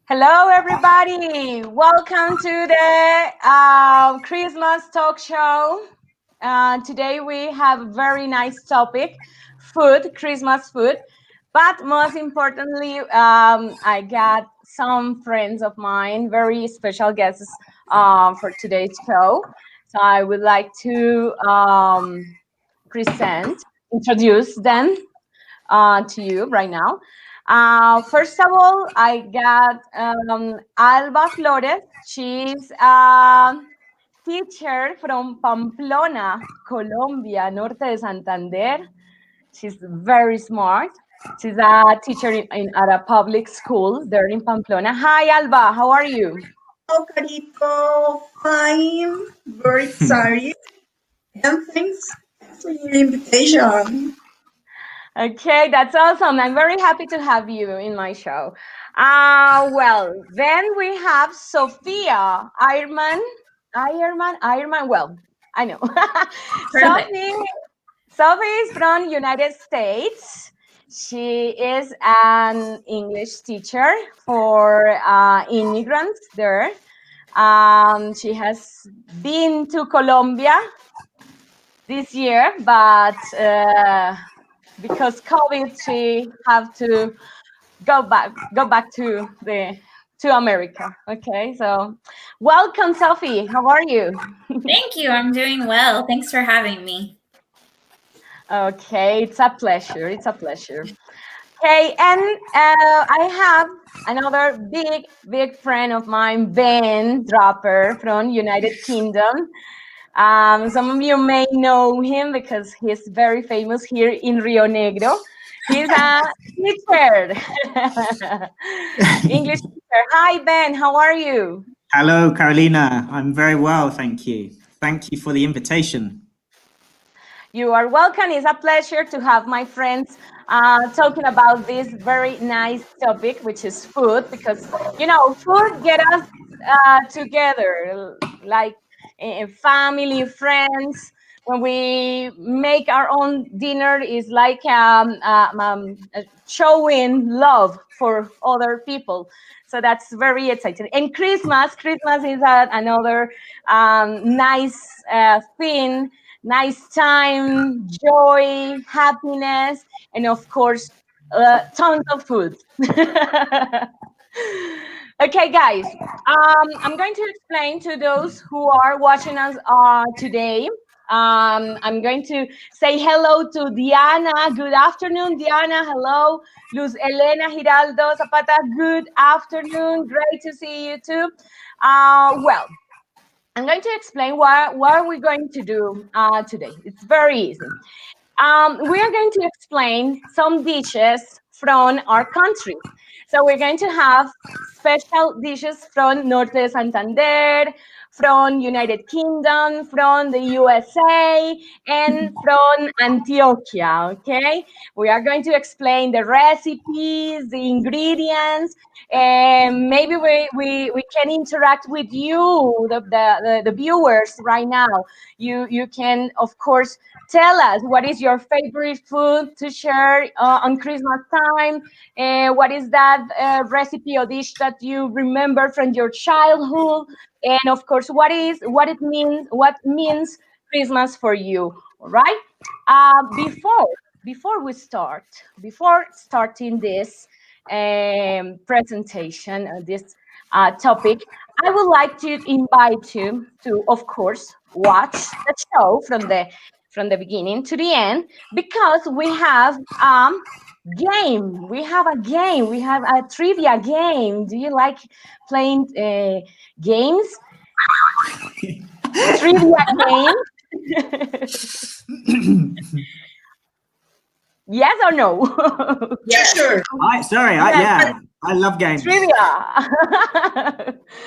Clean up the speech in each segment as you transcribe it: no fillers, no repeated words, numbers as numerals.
Hello, everybody. Welcome to the Christmas talk show. Today we have a very nice topic, food, Christmas food. But most importantly, I got some friends of mine, very special guests for today's show. So I would like to introduce them to you right now. First of all, I got Alba Flores. She's a teacher from Pamplona, Colombia, Norte de Santander. She's very smart. She's a teacher at a public school there in Pamplona. Hi, Alba. How are you? Hello, Carito. Fine. Very excited. And thanks for your invitation. Okay, that's awesome. I'm very happy to have you in my show. Well, then we have Sophia Ironman. Well, I know. Sophie is from United States. She is an English teacher for immigrants there. She has been to Colombia this year, but because COVID, she have to go back to America. Okay, so welcome, Sophie. How are you? Thank you. I'm doing well. Thanks for having me. Okay, it's a pleasure. It's a pleasure. Okay, and I have another big friend of mine, Ben Draper from United Kingdom. Some of you may know him because he's very famous here in Rio Negro. He's a teacher, English teacher. Hi, Ben. How are you? Hello, Carolina. I'm very well, thank you. Thank you for the invitation. You are welcome. It's a pleasure to have my friends talking about this very nice topic, which is food, because, food get us together, like family, friends. When we make our own dinner, is like showing love for other people. So that's very exciting. And Christmas is another nice thing. Nice time, joy, happiness, and of course, tons of food. Okay, guys, I'm going to explain to those who are watching us today. I'm going to say hello to Diana. Good afternoon, Diana. Hello. Luz Elena Giraldo Zapata. Good afternoon. Great to see you too. Well, I'm going to explain what are we going to do today. It's very easy. We are going to explain some dishes from our country. So we're going to have special dishes from Norte de Santander, from United Kingdom, from the USA, and from Antioquia, okay? We are going to explain the recipes, the ingredients, and maybe we can interact with you, the viewers right now. You can, of course, tell us what is your favorite food to share on Christmas time. What is that recipe or dish that you remember from your childhood? And of course, what means Christmas for you? All right. Before starting this presentation, this topic, I would like to invite you to, of course, watch the show from the beginning to the end, because we have game. We have a game. We have a trivia game. Do you like playing games? Trivia game? Yes or no? Yeah, sure. I love games. Trivia.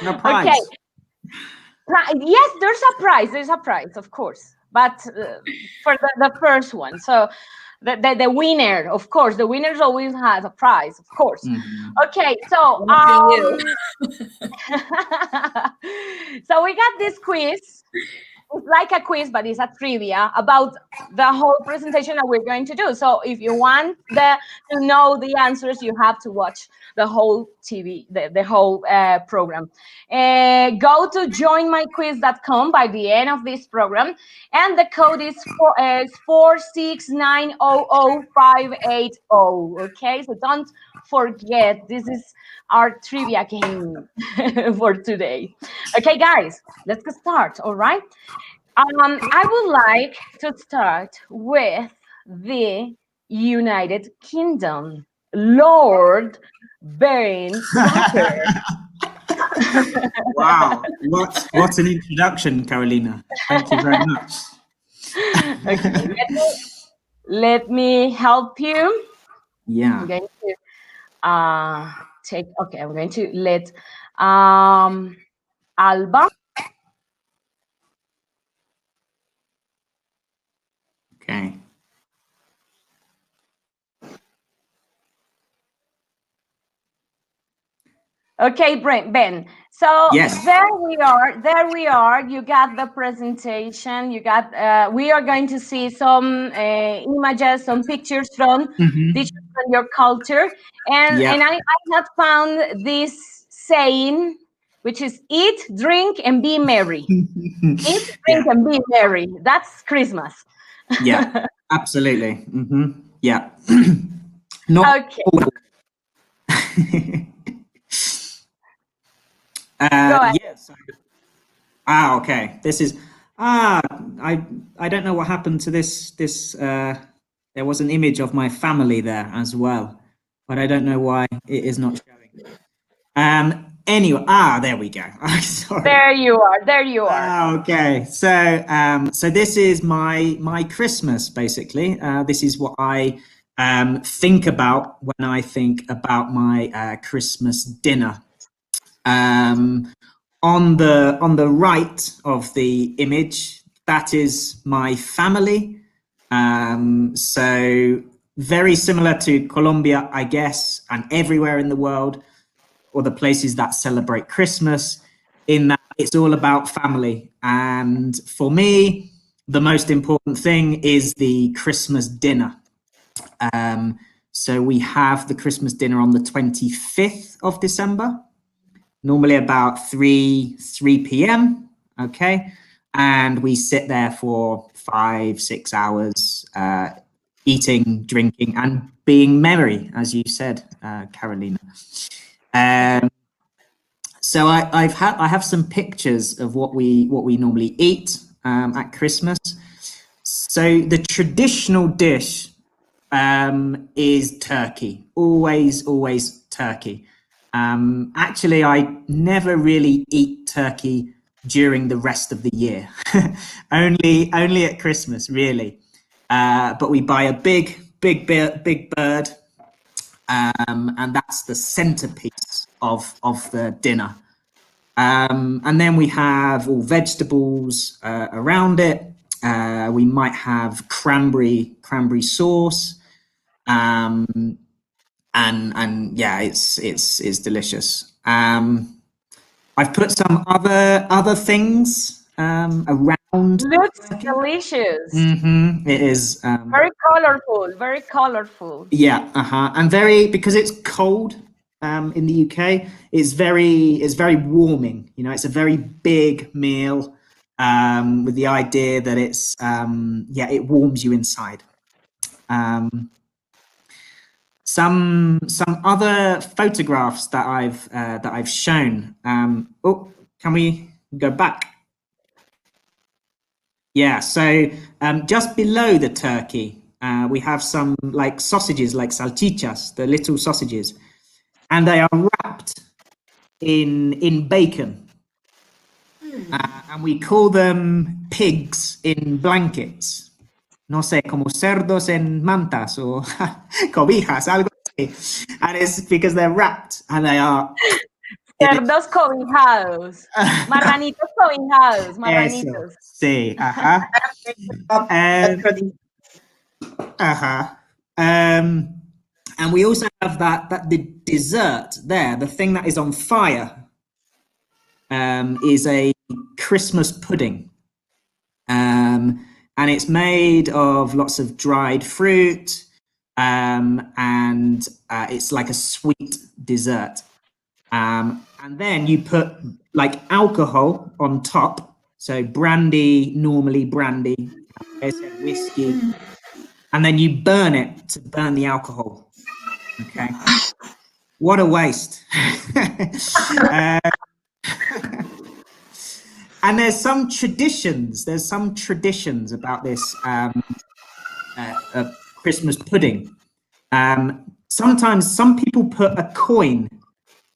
No prize. Okay. Yes, there's a prize. There's a prize, of course, but for the first one. So the winner, of course, the winner always has a prize, of course. Mm-hmm. Okay, so so we got this quiz. it's like a quiz, but it's a trivia about the whole presentation that we're going to do. So if you want to know the answers, you have to watch the whole TV, the whole program. Go to joinmyquiz.com by the end of this program, and the code is 469000580. Okay, so don't forget, this is our trivia game for today. Okay, guys, let's get started. All right. I would like to start with the United Kingdom. Lord Baron Potter. Wow, what an introduction, Carolina. Thank you very much. Okay, let me help you. Yeah. I'm going to take. Okay, I'm going to let Alba. Okay. Okay, Ben. So Yes. there we are. There we are. You got the presentation. You got. We are going to see some images, some pictures from your culture, and Yeah. I have found this saying, which is eat, drink, and be merry. Eat, drink, Yeah. and be merry. That's Christmas. Yeah. Absolutely. Yeah. Not. Okay. Go ahead. Yes. Okay. This is. I don't know what happened to this. There was an image of my family there as well, but I don't know why it is not showing. Anyway. There we go. Sorry. There you are. There you are. Okay. So this is my Christmas basically. This is what I think about when I think about my Christmas dinner. On the right of the image, that is my family. So very similar to Colombia, I guess, and everywhere in the world, or the places that celebrate Christmas, in that it's all about family. And for me, the most important thing is the Christmas dinner. So we have the Christmas dinner on the 25th of December, normally about 3 p.m. Okay. And we sit there for 5-6 hours, eating, drinking, and being merry, as you said, Carolina. So I have some pictures of what we normally eat at Christmas. So the traditional dish is turkey. Always turkey. Actually, I never really eat turkey during the rest of the year. only at Christmas, really. But we buy a big bird, and that's the centerpiece of the dinner. And then we have all vegetables around it. We might have cranberry sauce, and yeah, it's delicious. I've put some other things around. Looks delicious. It is Very colorful. Very colorful. yeah, and because it's cold in the UK, it's very warming. You know, it's a very big meal with the idea that it's it warms you inside. Some other photographs that I've shown. Can we go back? Yeah, so just below the turkey, we have some like sausages, like salchichas, the little sausages, and they are wrapped in bacon, and we call them pigs in blankets. No sé, como cerdos en mantas or cobijas, algo así. And it's because they're wrapped and they are. Cerdos cobijados. Marranitos cobijados. Marranitos. Eso, sí, ajá. And we also have that the dessert there, the thing that is on fire, is a Christmas pudding. And it's made of lots of dried fruit, and it's like a sweet dessert. And then you put like alcohol on top, so brandy, normally brandy, whiskey, and then you burn it to burn the alcohol. Okay, what a waste. And there's some traditions about this Christmas pudding. Sometimes some people put a coin,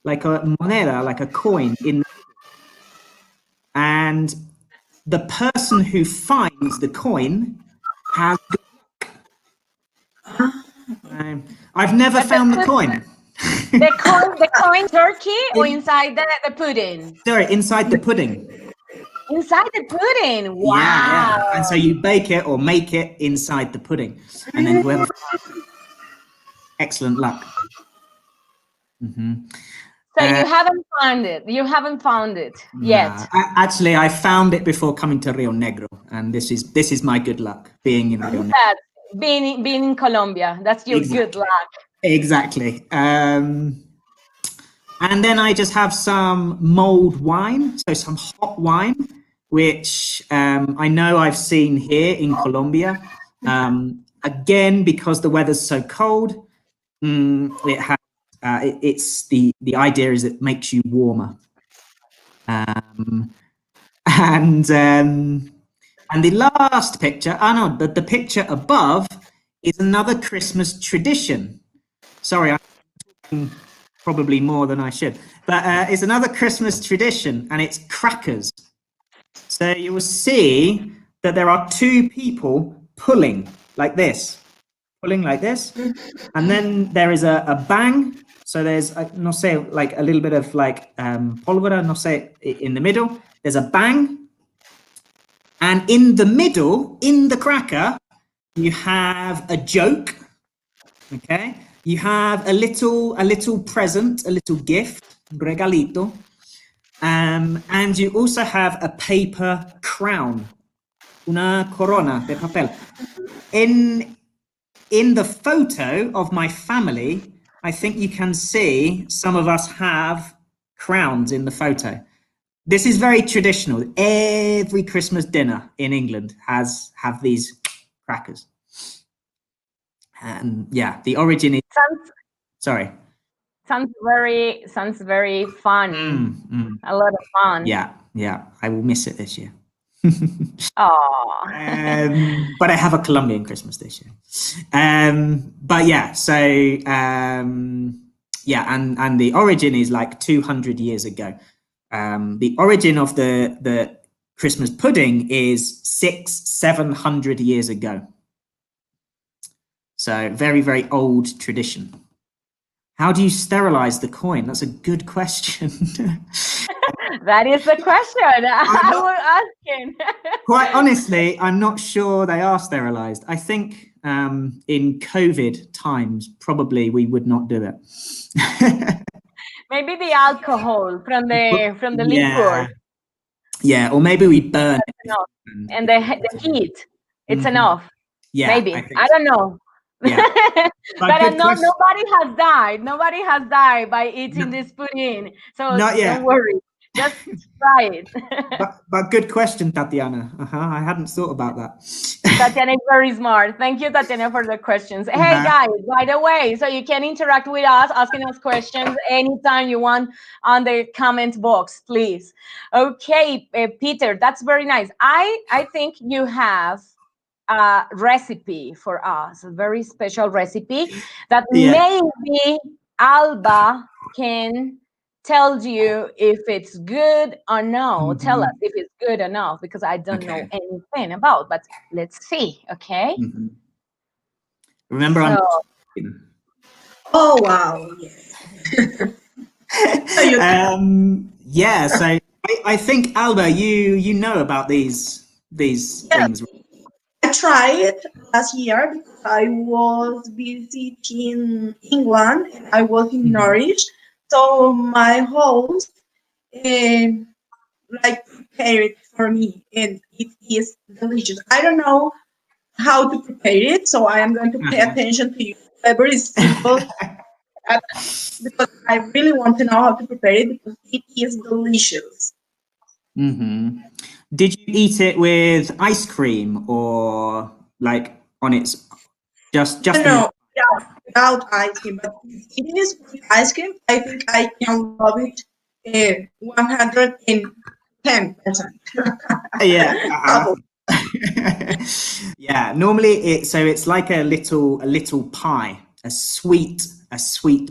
like a moneda, like a coin in, and the person who finds the coin has good luck. I've never found the coin. The coin turkey or inside the pudding? Sorry, inside the pudding. Inside the pudding. Wow. Yeah. And so you bake it or make it inside the pudding, and then whoever excellent luck. So you haven't found it. You haven't found it yet. Actually, I found it before coming to Rio Negro, and this is my good luck being in Rio Negro. Being in Colombia, that's your good luck. Exactly. And then I just have some mulled wine, so some hot wine, which I know I've seen here in Colombia. Again, because the weather's so cold, it has. It's the idea is it makes you warmer, and the last picture. The picture above is another Christmas tradition. Sorry, I'm talking probably more than I should, but it's another Christmas tradition, and it's crackers. So you will see that there are two people pulling like this, and then there is a bang. So there's, no sé, like a little bit of like pólvora, no sé, in the middle. There's a bang. And in the middle, in the cracker, you have a joke, okay? You have a little present, a little gift, regalito. And you also have a paper crown, una corona de papel. In the photo of my family, I think you can see some of us have crowns in the photo. This is very traditional. Every Christmas dinner in England have these crackers. And yeah, the origin is sounds very fun. A lot of fun. Yeah, I will miss it this year. Oh. But I have a Colombian Christmas this year. But yeah, so and the origin is like 200 years ago. The origin of the Christmas pudding is 600-700 years ago. So very, very old tradition. How do you sterilize the coin? That's a good question. That is the question I was asking. Quite honestly, I'm not sure they are sterilized. I think in COVID times, probably we would not do it. Maybe the alcohol from the liquor. Yeah, or maybe we burn it. And the heat, it's enough. Yeah, maybe. I don't know. Yeah. But nobody has died. Nobody has died by eating this pudding. So don't worry. Just try it. but good question, Tatiana. I hadn't thought about that. Tatiana is very smart. Thank you, Tatiana, for the questions. Hey, guys, by the way, so you can interact with us, asking us questions anytime you want on the comment box, please. Okay, Peter, that's very nice. I think you have a recipe for us, a very special recipe that maybe Alba can tell you if it's good or no. Tell us if it's good or not, because I don't know anything about, but let's see, okay? Remember, I'm oh wow. Yeah, so I think Alba, you know about these things. I tried last year because I was visiting England and I was in Norwich. So my host like prepare it for me, and it is delicious. I don't know how to prepare it, so I am going to pay attention to you. Very simple, uh, because I really want to know how to prepare it because it is delicious. Did you eat it with ice cream or like on its No, just in the? no, without ice cream, but if it is with ice cream, I think I can love it 110%. Yeah. Double. Yeah, normally it's like a little pie, a sweet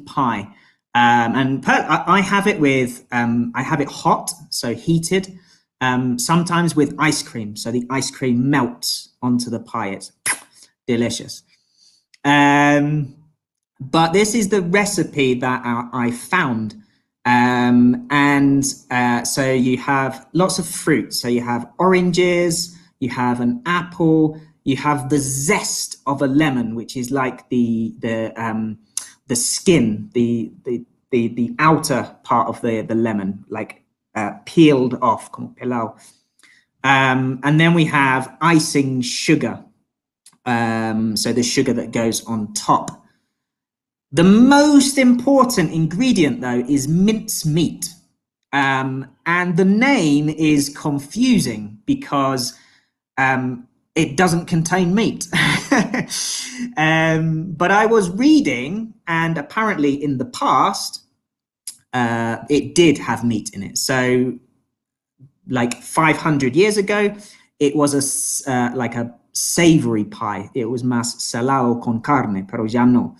pie. I have it with I have it hot, so heated. Sometimes with ice cream, so the ice cream melts onto the pie. It's delicious. Um, but this is the recipe that I found. So you have lots of fruit. So you have oranges, you have an apple, you have the zest of a lemon, which is like the skin, the outer part of the lemon, like peeled off, como pelao. And then we have icing sugar. So the sugar that goes on top. The most important ingredient, though, is mincemeat. And the name is confusing because it doesn't contain meat. But I was reading, and apparently in the past, it did have meat in it. So, like 500 years ago, it was like a savory pie. It was más salado con carne, pero ya no.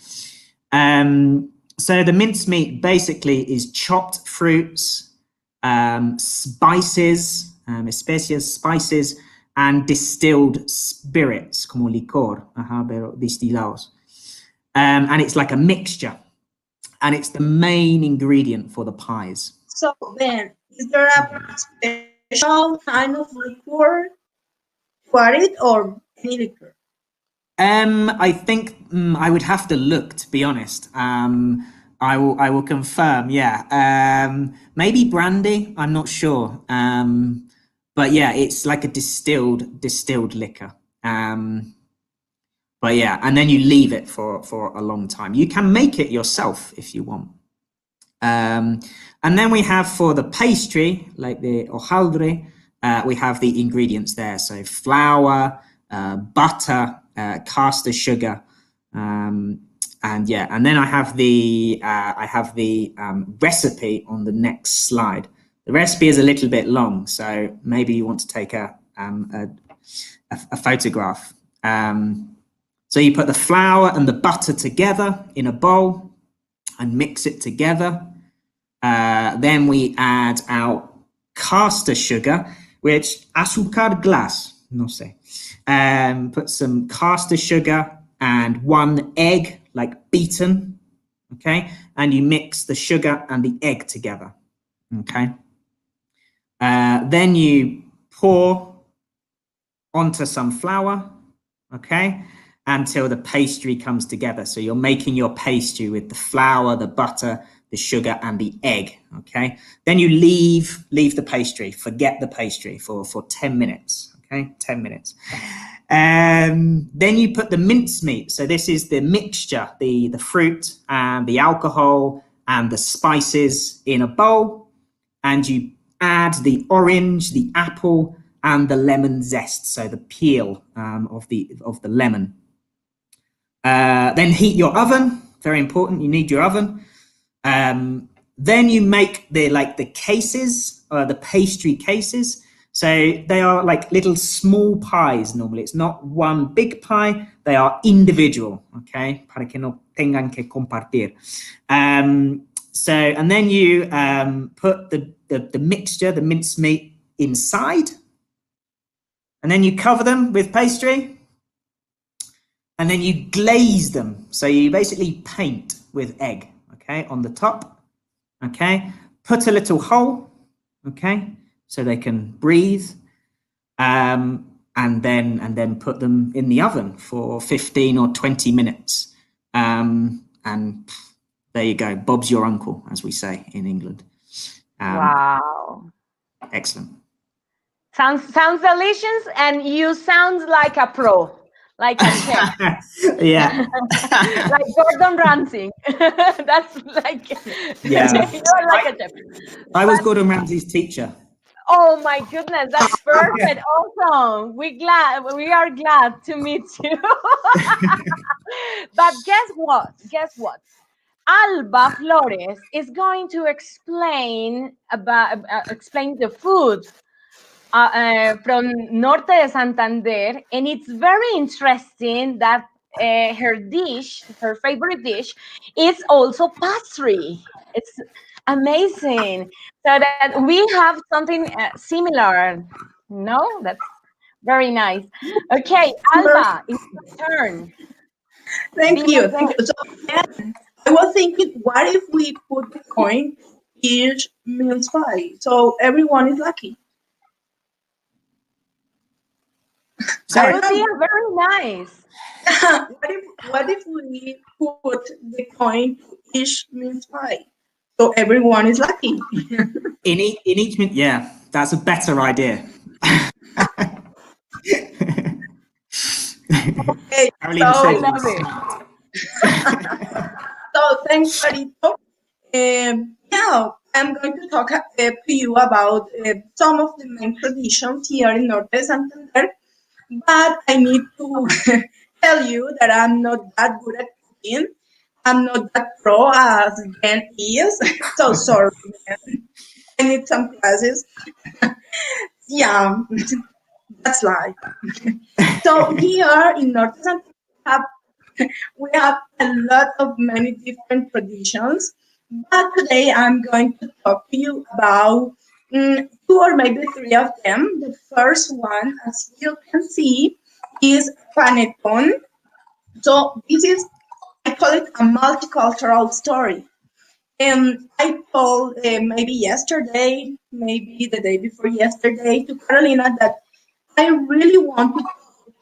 So the mincemeat basically is chopped fruits, spices, especias, spices, and distilled spirits, como licor, pero distillados. And it's like a mixture, and it's the main ingredient for the pies. So then, is there a special kind of liquor for it or any liquor? I think I would have to look, to be honest. I will confirm. Yeah. Maybe brandy. I'm not sure. But yeah, it's like a distilled liquor. But yeah, and then you leave it for a long time. You can make it yourself if you want. And then we have for the pastry, like the hojaldre, we have the ingredients there. So flour, butter, caster sugar, and yeah. And then I have the recipe on the next slide. The recipe is a little bit long, so maybe you want to take a photograph. So you put the flour and the butter together in a bowl and mix it together. Then we add our caster sugar, which azúcar glass, no sé. Put some caster sugar and 1 egg, like beaten, okay? And you mix the sugar and the egg together, okay? Then you pour onto some flour, okay? Until the pastry comes together. So you're making your pastry with the flour, the butter, the sugar, and the egg, okay? Then you leave the pastry, forget the pastry for 10 minutes, okay? 10 minutes. Then you put the mincemeat. So this is the mixture, the fruit and the alcohol and the spices in a bowl, and you add the orange, the apple, and the lemon zest, so the peel of the lemon. Then heat your oven. Very important. You need your oven. Then you make the cases, the pastry cases. So they are like little small pies normally. It's not one big pie. They are individual. Okay, para que no tengan que compartir. And then you put the mixture, the mincemeat, inside, and then you cover them with pastry. And then you glaze them. So you basically paint with egg, okay, on the top, okay? Put a little hole, okay, so they can breathe. And then put them in the oven for 15 or 20 minutes. And there you go. Bob's your uncle, as we say in England. Wow. Excellent. Sounds delicious, and you sound like a pro, like a chef, Yeah. like Gordon Ramsay. That's like Yeah. you're like a chef. I was But Gordon Ramsay's teacher. oh my goodness, that's perfect. Awesome. We are glad to meet you. But guess what? Guess what? Alba Flores is going to explain the food from Norte de Santander, and it's very interesting that her favorite dish, is also pastry. It's amazing. So that we have something similar. No, that's very nice. Okay, Alba, it's your turn. Thank Be you. my Thank guest. you. So I was thinking, what if we put the coin each means pie? So everyone is lucky. I That Sorry. don't would be know. a very nice. What if we put the coin each means pie? So everyone is lucky. In each minute, yeah, that's a better idea. Okay, Carolina so I says we're love it. smart. thanks, Carito. Now I'm going to talk to you about some of the main traditions here in Norte de Santander, but I need to tell you that I'm not that good at cooking. I'm not that pro as Ben is. So sorry, Ben. I need some classes. Yeah, that's life. So here in North Santander, have we have a lot of many different traditions, but today I'm going to talk to you about two or maybe three of them. The first one, as you can see, is Panettone. So this is, I call it a multicultural story. I told maybe yesterday, maybe the day before yesterday, to Carolina that I really want to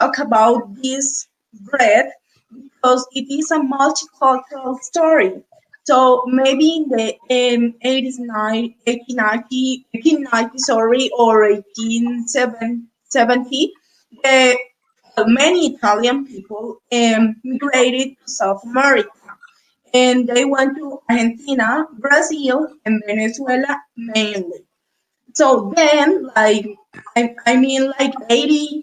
talk about this bread because it is a multicultural story. So maybe in the 80s, 1890, sorry, or 1870, the, many Italian people migrated to South America, and they went to Argentina, Brazil, and Venezuela mainly. So then, I mean, like 80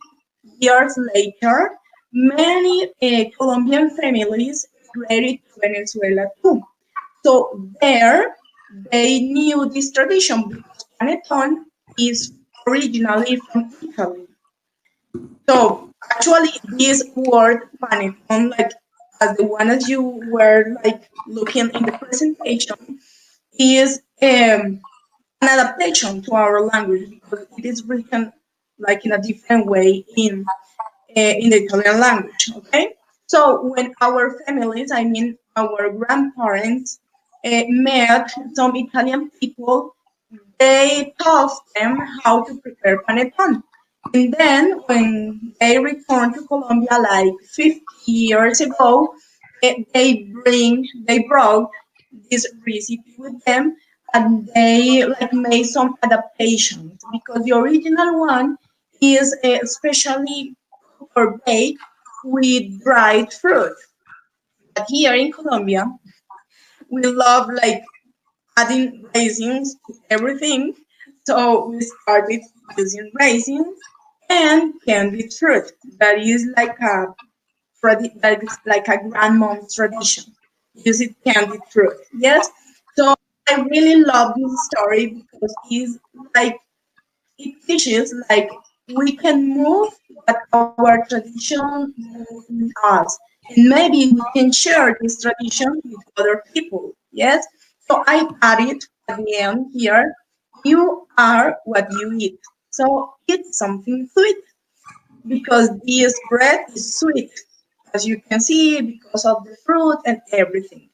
years later, many Colombian families migrated to Venezuela too. So there, they knew this tradition because panettone is originally from Italy. So actually, this word panettone, like as the one as you were like looking in the presentation, is an adaptation to our language because it is written like in a different way in the Italian language. Okay, so when our families, I mean our grandparents, met some Italian people, they taught them how to prepare panettone. And then when they returned to Colombia like 50 years ago, they brought this recipe with them, and they like made some adaptations because the original one is especially or baked with dried fruit. But here in Colombia, we love like adding raisins to everything. So we started using raisins and candied fruit. That is like that is like a grandmom's tradition. Use it candied fruit. Yes. So I really love this story because it's like it teaches like we can move what our tradition moves with us, and maybe we can share this tradition with other people. Yes. So I added at the end here, you are what you eat. So eat something sweet because this bread is sweet, as you can see, because of the fruit and everything.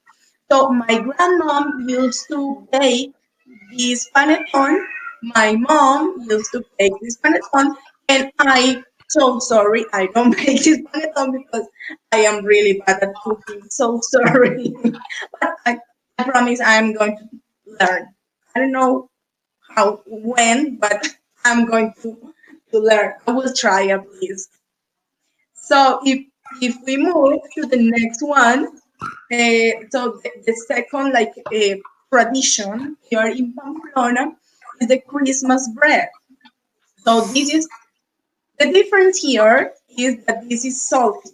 So my grandmom used to bake this panettone. My mom used to bake this panettone, and I so sorry I don't make this panettone because I am really bad at cooking. So sorry, but I promise I am going to learn. I don't know how when, but I'm going to learn. I will try at least. So if we move to the next one, so the second like tradition here in Pamplona is the Christmas bread. So this is the difference here is that this is salty.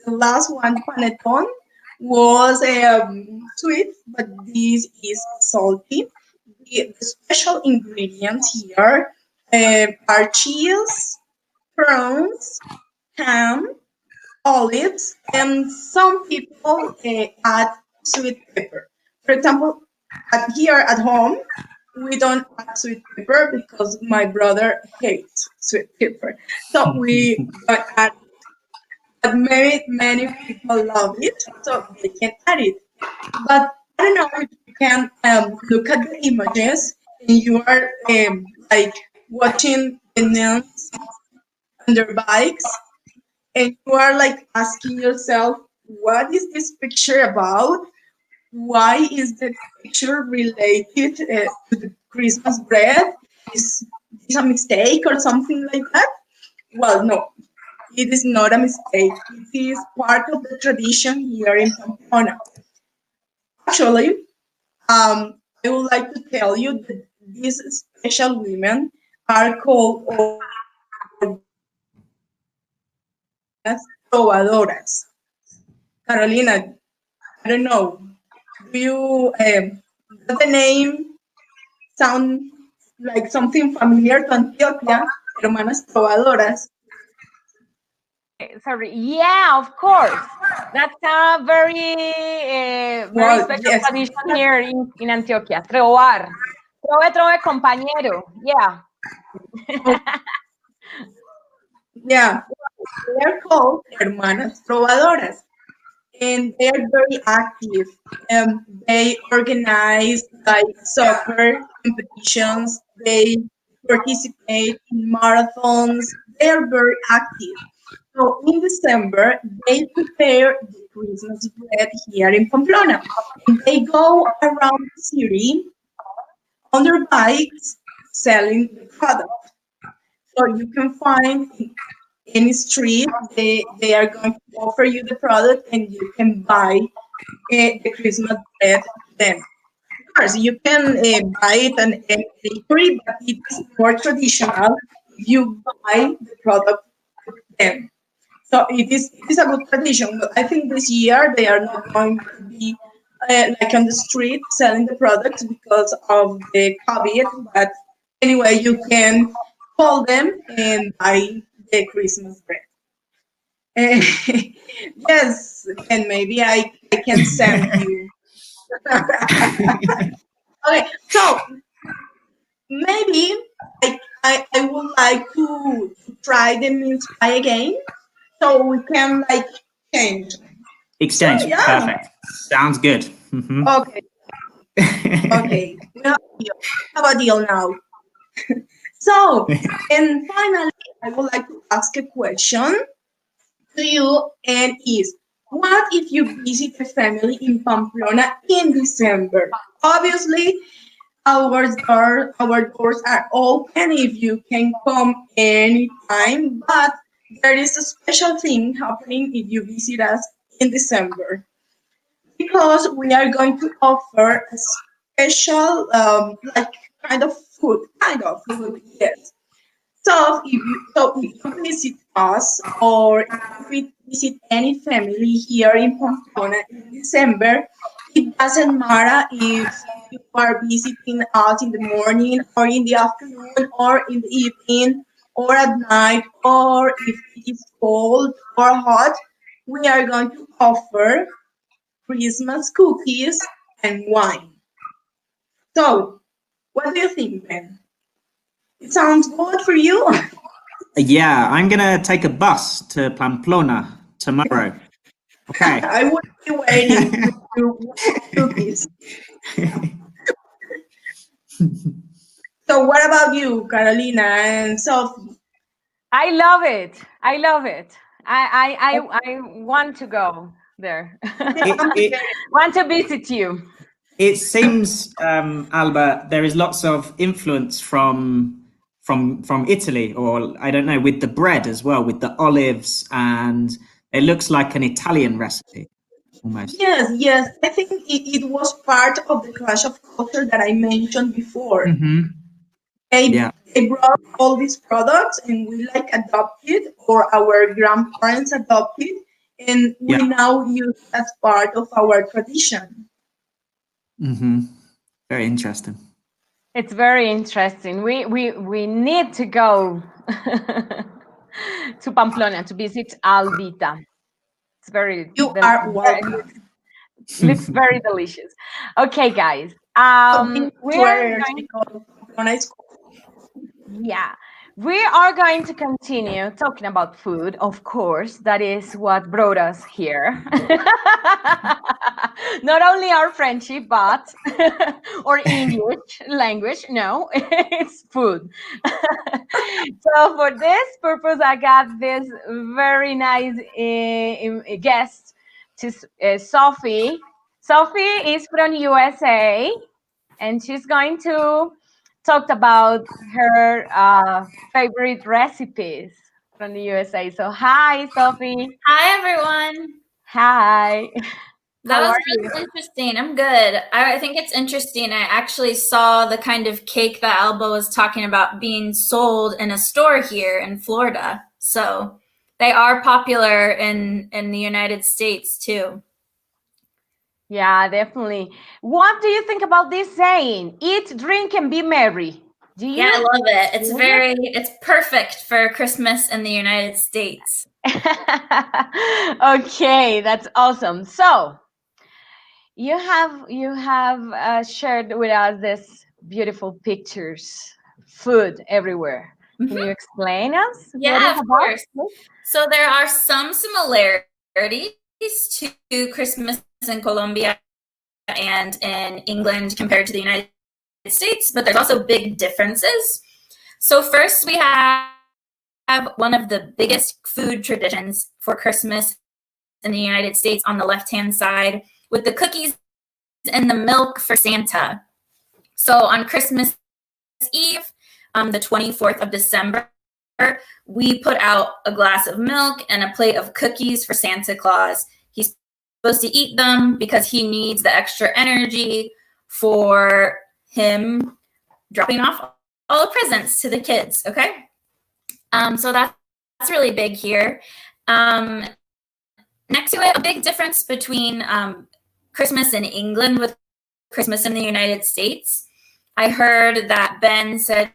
The last one, panettone, was sweet, but this is salty. The special ingredients here are cheese, prawns, ham, olives, and some people add sweet pepper. For example, here at home, we don't add sweet pepper because my brother hates sweet pepper. So we don't add, but many people love it, so they can add it. But I don't know if you can look at the images and you are like watching the nuns on their bikes and you are like asking yourself, what is this picture about? Why is the picture related to the Christmas bread? Is this a mistake or something like that? Well, no, it is not a mistake. It is part of the tradition here in Pamplona. Actually, I would like to tell you that these special women are called or trovadoras. Carolina, I don't know. Do you does the name sound like something familiar to Antioquia? Hermanas trovadoras. Sorry. Yeah, of course. That's a very Well, special yes, tradition here in Antioquia. Trovar. Trove, trove, compañero. Yeah. yeah. They are called hermanas trovadoras, and they are very active. They organize like soccer competitions. They participate in marathons. They are very active. So in December, they prepare the Christmas bread here in Pamplona, and they go around the city on their bikes selling the product. So you can find in any street they are going to offer you the product, and you can buy the Christmas bread then. Of course, you can buy it in a bakery, but it is more traditional if you buy the product then. So it is a good tradition. But I think this year they are not going to be like on the street selling the products because of the COVID. But anyway, you can call them and buy the Christmas bread. Eh, yes, and maybe I can send you. Okay, so maybe I would like to try the mince pie again, so we can like change. So Exchange. yeah. Perfect. Sounds good. Okay. Okay. We have a deal now. So, and finally, I would like to ask a question to you, and is what if you visit a family in Pamplona in December? Obviously, our doors are open if you can come anytime, but there is a special thing happening if you visit us in December because we are going to offer a special like kind of food, yes. So if you visit us or if we visit any family here in Pamplona in December, it doesn't matter if you are visiting us in the morning or in the afternoon or in the evening or at night or if it is cold or hot, we are going to offer Christmas cookies and wine. So, what do you think, Ben? It sounds good for you? Yeah, I'm going to take a bus to Pamplona tomorrow. Okay. I would be waiting with you cookies. So, what about you, Carolina and Sophie? I love it. I love it. I want to go there. This is It, something it, very Want to visit you. It seems, Alba, there is lots of influence from Italy, or I don't know, with the bread as well, with the olives, and it looks like an Italian recipe almost. Yes, yes. I think it was part of the clash of culture that I mentioned before. Hmm. They, Yeah, they brought all these products and we like adopted, or our grandparents adopted, and we yeah. now use it as part of our tradition. Hmm. Very interesting. It's very interesting. We need to go to Pamplona to visit Albita. It's very, You are very welcome. looks very delicious. Okay, guys. So been to We're others going. because Pamplona is Yeah, we are going to continue talking about food, of course. That is what brought us here. Not only our friendship, but or English language. No, it's food. So for this purpose, I got this very nice guest, to Sophie. Sophie is from USA, and she's going to talk about her favorite recipes from the USA. So, hi, Sophie. Hi, everyone. Hi. That How was are you? really interesting. I'm good. I think it's interesting. I actually saw the kind of cake that Alba was talking about being sold in a store here in Florida. So they are popular in the United States too. Yeah, definitely. What do you think about this saying? Eat, drink, and be merry. Do Yeah, I you? love it. It's perfect for Christmas in the United States. Okay, that's awesome. So, you have shared with us this beautiful pictures, food everywhere. Can you explain us what Yeah, it's of about? course. So there are some similarities to Christmas in Colombia and in England compared to the United States, but there's also big differences. So first we have one of the biggest food traditions for Christmas in the United States on the left-hand side with the cookies and the milk for Santa. So on Christmas Eve, the 24th of December, we put out a glass of milk and a plate of cookies for Santa Claus. He's supposed to eat them because he needs the extra energy for him dropping off all the presents to the kids. Okay, so that's really big here. Next to it, a big difference between Christmas in England with Christmas in the United States. I heard that Ben said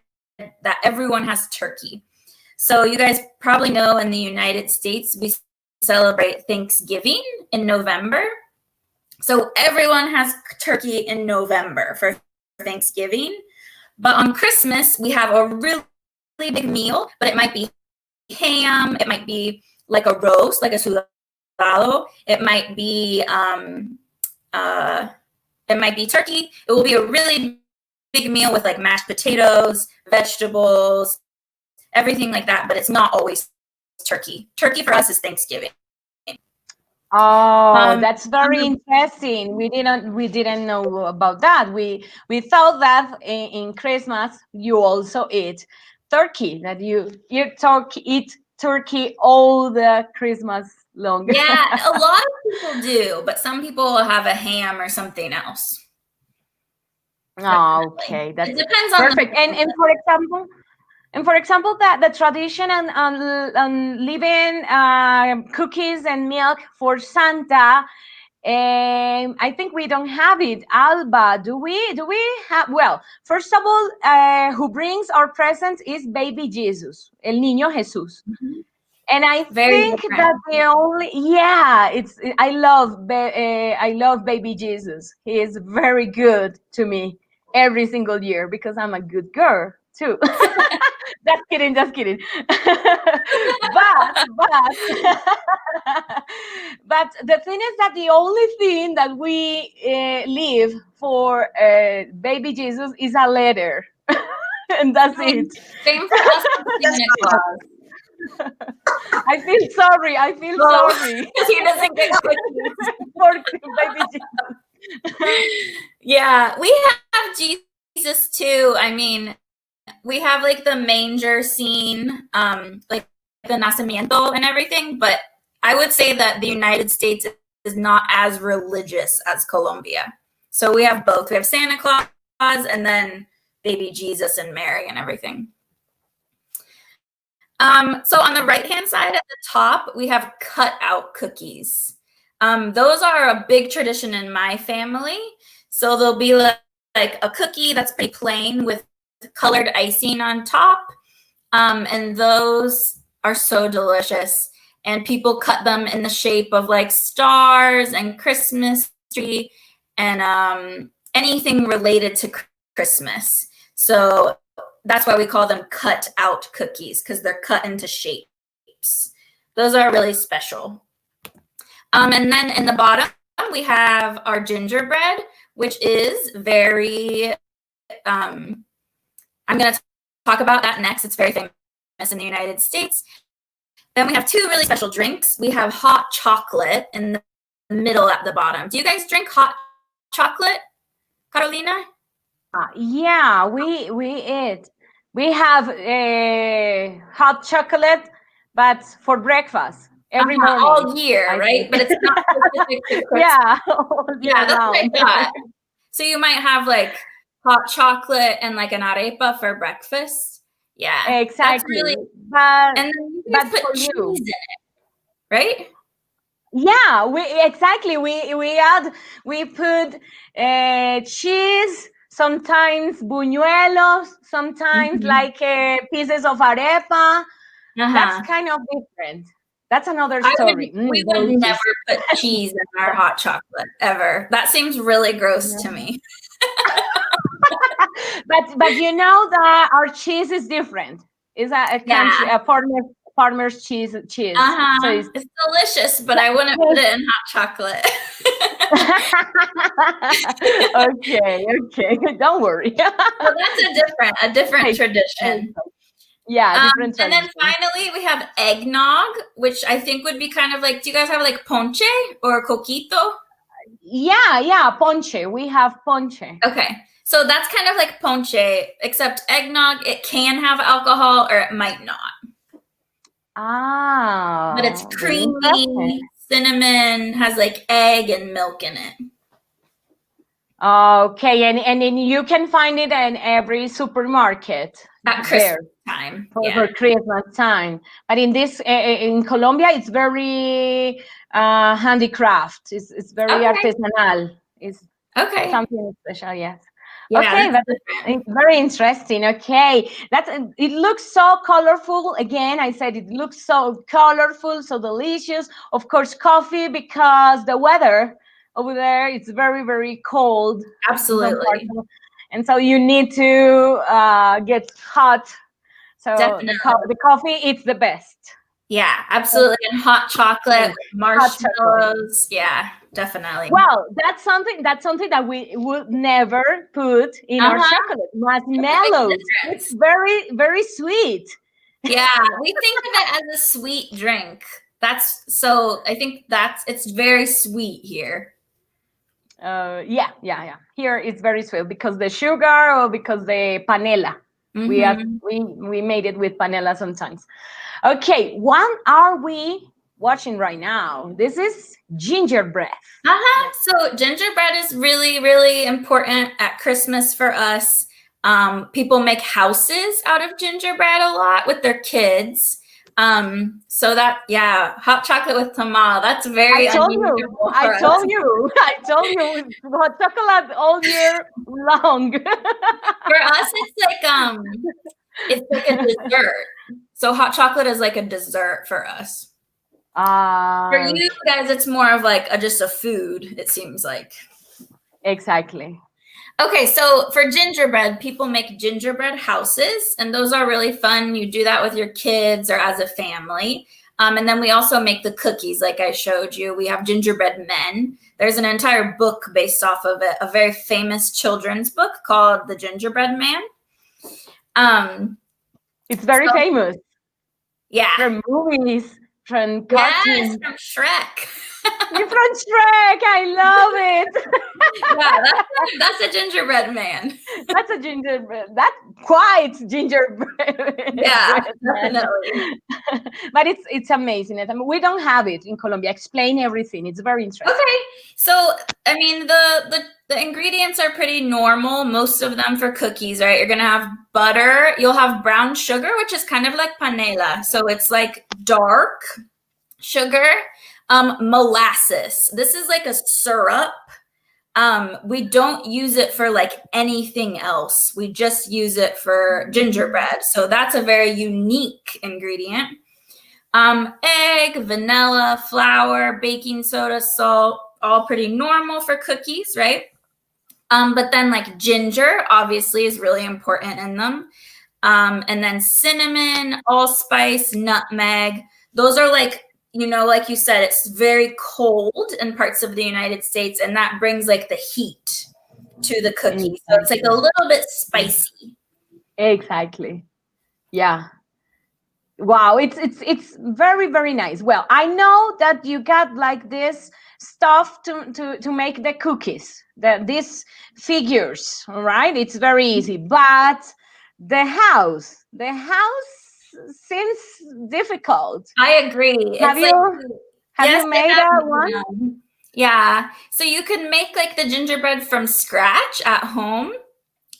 that everyone has turkey. So you guys probably know in the United States, we celebrate Thanksgiving in November. So everyone has turkey in November for Thanksgiving. But on Christmas, we have a really big meal, but it might be ham, it might be like a roast, like a sudado, it might be turkey. It will be a really big meal with like mashed potatoes, vegetables, everything like that, but it's not always turkey. Turkey for us is Thanksgiving. Oh, that's very interesting. We didn't know about that. We thought that in Christmas you also eat turkey. That eat turkey all the Christmas long. Yeah, a lot of people do, but some people have a ham or something else. Oh, okay, It that's depends on perfect. And for example, that the tradition on leaving cookies and milk for Santa, I think we don't have it. Alba, do we? Do we have? Well, first of all, who brings our presents is baby Jesus, El Niño Jesús. And I very think different. that the only I love baby Jesus. He is very good to me every single year because I'm a good girl too. Just kidding, just kidding. but but the thing is that the only thing that we leave for baby Jesus is a letter, and that's it. Same for us with Santa Claus. I feel sorry. I feel Oh, sorry he doesn't get cookies. for baby Jesus. Yeah, we have Jesus too. I mean, we have like the manger scene, like the nacimiento and everything, but I would say that the United States is not as religious as Colombia. So we have both. We have Santa Claus and then baby Jesus and Mary and everything. So on the right-hand side at the top, we have cutout cookies. Those are a big tradition in my family. So there'll be like a cookie that's pretty plain with colored icing on top. And those are so delicious. And people cut them in the shape of like stars and Christmas tree and anything related to Christmas. So that's why we call them cut out cookies, because they're cut into shapes. Those are really special. And then in the bottom, we have our gingerbread, which is very, I'm going to talk about that next. It's very famous in the United States. Then we have two really special drinks. We have hot chocolate in the middle at the bottom. Do you guys drink hot chocolate, Carolina? Yeah, we eat. We have hot chocolate, but for breakfast every morning. All year, right? But it's not specific to Christmas. Yeah, all year Yeah, that's round. what I thought. So you might have like hot chocolate and like an arepa for breakfast. Yeah, Exactly. That's really, but and then you guys but for put cheese you, in it, right? yeah, we put cheese, sometimes buñuelos, sometimes Mhm. like pieces of arepa. That's Uh-huh. kind of different. That's another We story. would Delicious. never put cheese in our hot chocolate ever. That seems really gross to me. But you know that our cheese is different. It's a country, Yeah. a farmer's cheese. So it's It's delicious, but I wouldn't put it in hot chocolate. okay. Don't worry. Well, that's a different tradition. Yeah, different And then tradition. finally, we have eggnog, which I think would be kind of like, do you guys have like ponche or coquito? Yeah, ponche. We have ponche. Okay. So that's kind of like ponche, except eggnog, it can have alcohol or it might not. Ah, But it's very interesting. creamy, cinnamon, has like egg and milk in it. Okay, and then you can find it in every supermarket At Christmas time. for Christmas time. But in this in Colombia, it's very handicraft. It's very artisanal. It's something special. Yes. Yeah, okay, it's very interesting. Okay, it looks so colorful. Again, I said it looks so colorful, so delicious. Of course, coffee, because the weather over there it's very, very cold. Absolutely. And so you need to get hot. So the coffee, it's the best. Yeah, absolutely. And hot chocolate, marshmallows. Yeah, definitely. Well, that's something that we would never put in our chocolate. Marshmallows. It's very, very sweet. Yeah, we think of it as a sweet drink. I think it's very sweet here. Yeah. Here it's very sweet because the sugar or because the panela. We made it with panela sometimes. Okay, what are we watching right now? This is gingerbread. So gingerbread is really, really important at Christmas for us. People make houses out of gingerbread a lot with their kids. So that, hot chocolate with tamal, that's very unusual. I told you, hot chocolate all year long. For us, it's like a dessert. So hot chocolate is like a dessert for us. For you guys, it's more of like just a food, it seems like. Exactly. Okay, so for gingerbread, people make gingerbread houses, and those are really fun. You do that with your kids or as a family. And then we also make the cookies, like I showed you. We have gingerbread men. There's an entire book based off of it, a very famous children's book called The Gingerbread Man. It's very famous. Yeah. From movies, from cartoons. Yes, from Shrek. You're from Shrek. I love it. Yeah, that's a gingerbread man. That's a gingerbread. That's quite gingerbread. Yeah, man. definitely. But it's amazing. I mean, we don't have it in Colombia. Explain everything. It's very interesting. Okay, so I mean the ingredients are pretty normal. Most of them for cookies, right? You're gonna have butter. You'll have brown sugar, which is kind of like panela. So it's like dark sugar. Molasses. This is like a syrup. We don't use it for like anything else. We just use it for gingerbread. So that's a very unique ingredient. Egg, vanilla, flour, baking soda, salt, all pretty normal for cookies, right? But then like ginger obviously is really important in them. And then cinnamon, allspice, nutmeg. Those are like, like you said, it's very cold in parts of the United States, and that brings like the heat to the cookie. So it's like a little bit spicy. Exactly. Yeah. Wow, it's very, very nice. Well, I know that you got like this stuff to make the cookies, these figures, all right? It's very easy, but the house seems difficult. I agree. Have you made one? Yeah. So you could make like the gingerbread from scratch at home,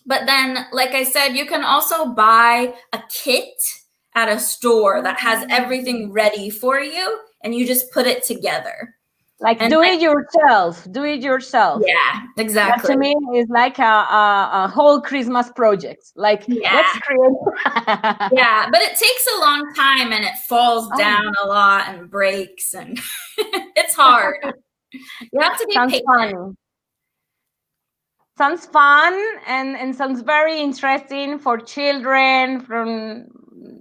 but then, like I said, you can also buy a kit at a store that has everything ready for you, and you just put it together. Like do it yourself. Yeah, exactly. That to me is like a whole Christmas project. Like let's create. Yeah, but it takes a long time, and it falls down a lot and breaks, and it's hard. You have to be patient. Funny. Sounds fun and sounds very interesting for children, from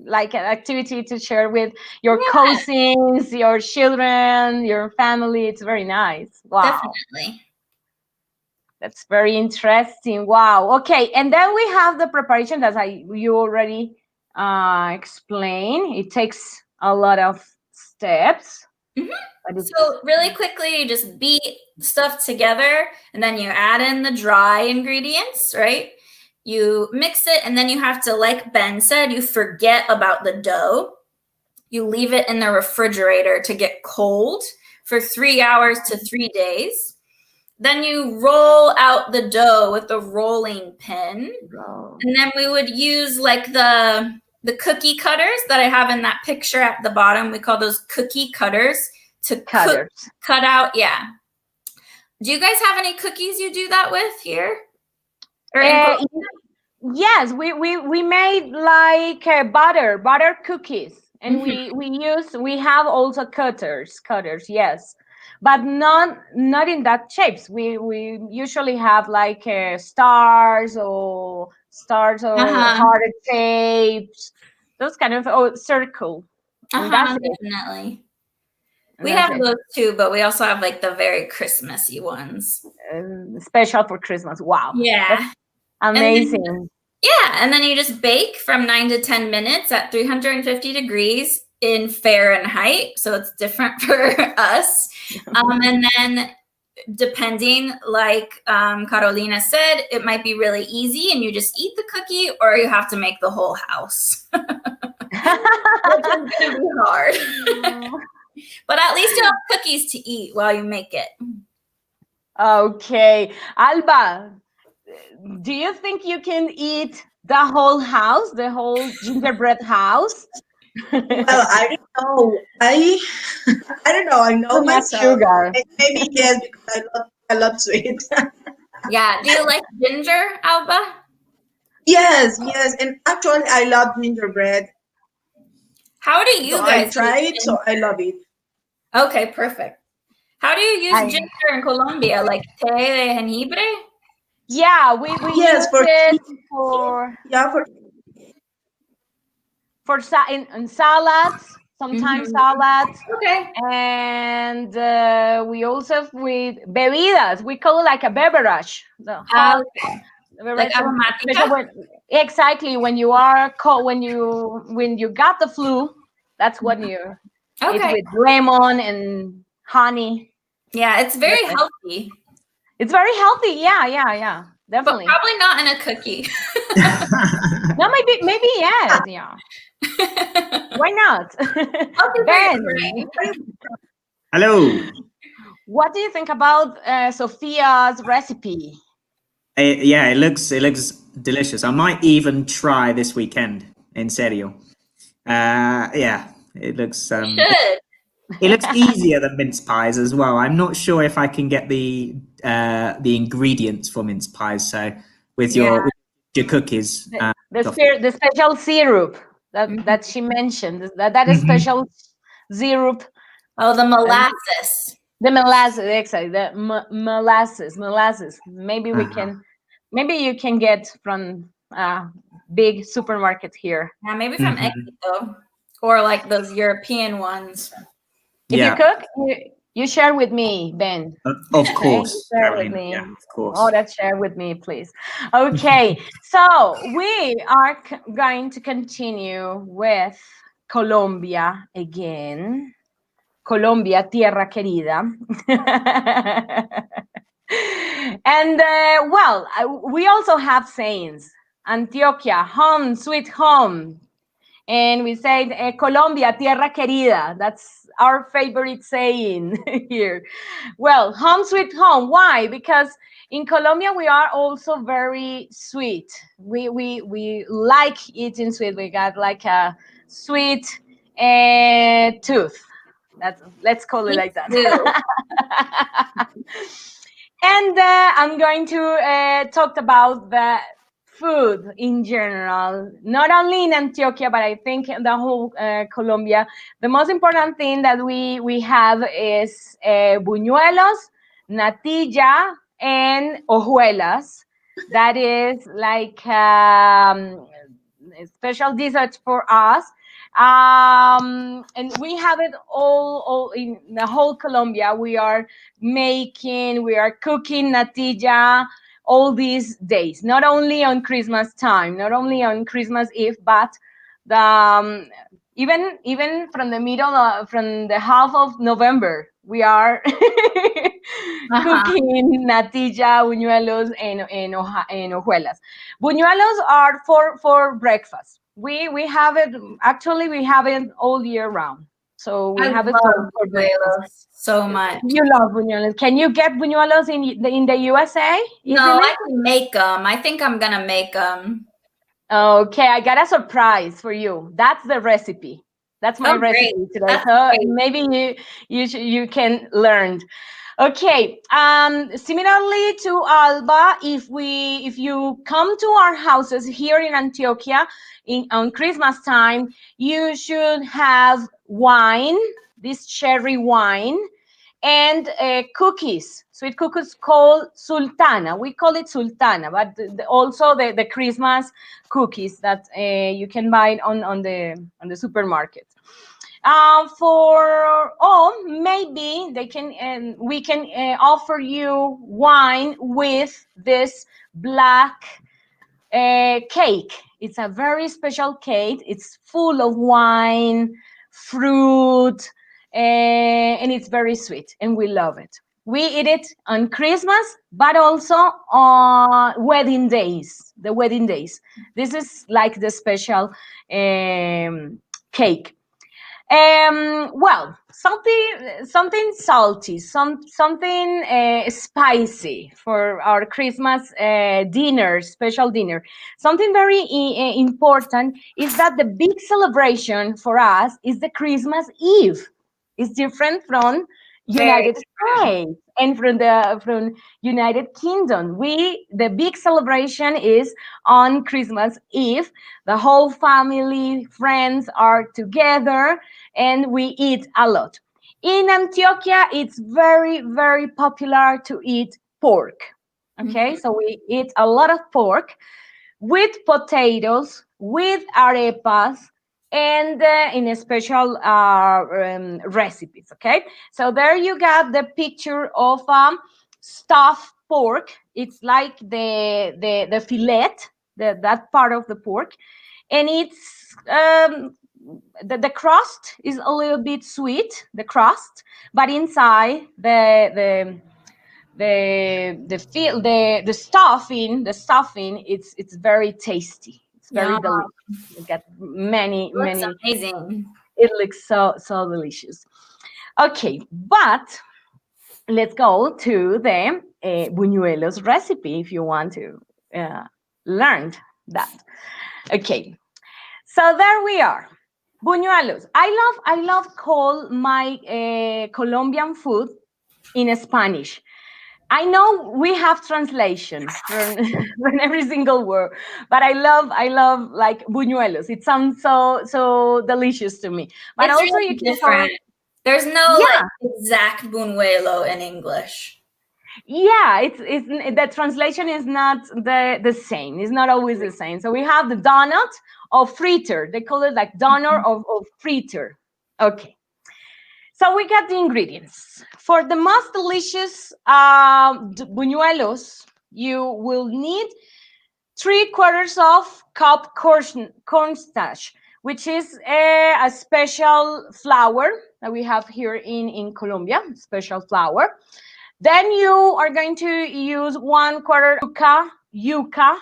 like an activity to share with your cousins, your children, your family. It's very nice. Wow. Definitely. That's very interesting. Wow. Okay. And then we have the preparation that you already explained. It takes a lot of steps. Mm-hmm. So really quickly, you just beat stuff together, and then you add in the dry ingredients, right? You mix it, and then you have to, like Ben said, you forget about the dough. You leave it in the refrigerator to get cold for 3 hours to 3 days. Then you roll out the dough with the rolling pin. And then we would use like the cookie cutters that I have in that picture at the bottom. We call those cookie cutters to cut out. Yeah. Do you guys have any cookies you do that with here? Yes, we made like butter cookies, and we have also cutters, yes, but not in that shapes. We usually have like stars or heart shapes, those kind of circle. Definitely. We have those too, but we also have like the very Christmassy ones. Special for Christmas. Wow. Yeah. That's amazing. And then you just bake from 9 to 10 minutes at 350 degrees in Fahrenheit. So it's different for us. And then depending, like Carolina said, it might be really easy and you just eat the cookie, or you have to make the whole house. Which is going to be hard. But at least you have cookies to eat while you make it. Okay. Alba, do you think you can eat the whole house, the whole gingerbread house? Well, I don't know. I don't know. I know myself. Sugar. Maybe yes, because I love sweet. Yeah. Do you like ginger, Alba? Yes. And actually, I love gingerbread. How do you guys? I try it, so I love it. Okay, perfect. How do you use ginger in Colombia? Like té de jengibre? Yeah, we use it in salads, sometimes salads. Okay. And we also with bebidas. We call it like a beverage. Like aromática? Exactly. When you are cold, when you got the flu, that's when you eat with lemon and honey. Yeah, it's very healthy. It's very healthy. Yeah. Definitely. But probably not in a cookie. No, maybe yes. Yeah. Why not? Ben, Hello. what do you think about Sophia's recipe? Yeah, it looks delicious. I might even try this weekend. In serio. Yeah, it looks Should. it looks easier than mince pies as well. I'm not sure if I can get the ingredients for mince pies. So with your cookies, The special syrup that she mentioned, that is special syrup. Oh, the molasses. The molasses, exactly. The molasses. Maybe you can get from big supermarket here. Yeah, maybe from Mexico or like those European ones. If you cook, you share with me, Ben. Of course, Share with Carolina. me. Yeah, of course. Oh, that share with me, please. Okay, so we are going to continue with Colombia again. Colombia, tierra querida. And we also have sayings. Antioquia, home, sweet home. And we say, Colombia, tierra querida. That's our favorite saying here. Well, home, sweet home. Why? Because in Colombia, we are also very sweet. We like eating sweet. We got like a sweet tooth. Let's call it like that. And I'm going to talk about the food in general, not only in Antioquia, but I think in the whole Colombia. The most important thing that we have is buñuelos, natilla, and hojuelas. That is like a special dessert for us. And we have it all in the whole Colombia. We are cooking natilla all these days, not only on Christmas time, not only on Christmas Eve, but the even from the from the half of November, we are cooking natilla, buñuelos, and hojuelas. Buñuelos are for breakfast. We have it, actually we have it all year round. So we have it for breakfast. So much. You love buñuelos. Can you get buñuelos in the USA easily? No, I can make them. I think I'm gonna make them. Okay, I got a surprise for you. That's the recipe. That's my recipe today. That's so great. maybe you can learn. Okay. Similarly to Alba, if you come to our houses here in Antioquia on Christmas time, you should have wine, this cherry wine, and cookies, sweet cookies called sultana. We call it sultana, but also the Christmas cookies that you can buy on the supermarket. Maybe they can we can offer you wine with this black cake. It's a very special cake. It's full of wine, fruit, and it's very sweet, and we love it. We eat it on Christmas, but also on wedding days. The wedding days. This is like the special cake. Well, something salty, something spicy for our Christmas dinner, special dinner. Something very important is that the big celebration for us is the Christmas Eve. It's different from United States and from United Kingdom. The big celebration is on Christmas Eve. The whole family, friends are together, and we eat a lot. In Antioquia, it's very, very popular to eat pork. Okay, so we eat a lot of pork with potatoes, with arepas, and in special recipes. Okay, so there you got the picture of stuffed pork. It's like the fillet, that part of the pork, and it's the crust is a little bit sweet, the crust, but inside the stuffing, it's very tasty. It's very Yeah, delicious. You get many looks many. amazing. It looks so delicious. Okay, but let's go to the buñuelos recipe if you want to uh, learn that. Okay, so there we are. Buñuelos. I love call my Colombian food in Spanish. I know we have translation from, from every single word, but I love like buñuelos. It sounds so delicious to me. But It's also really you can call, different. There's no yeah, like exact buñuelo in English. yeah. It's the translation is not the same. It's not always the same. So we have the donut or fritter. They call it like donut or fritter. Okay. So we got the ingredients. For the most delicious buñuelos, you will need 3/4 of cup cornstarch, which is a special flour that we have here in Colombia, special flour. Then you are going to use 1/4 yuca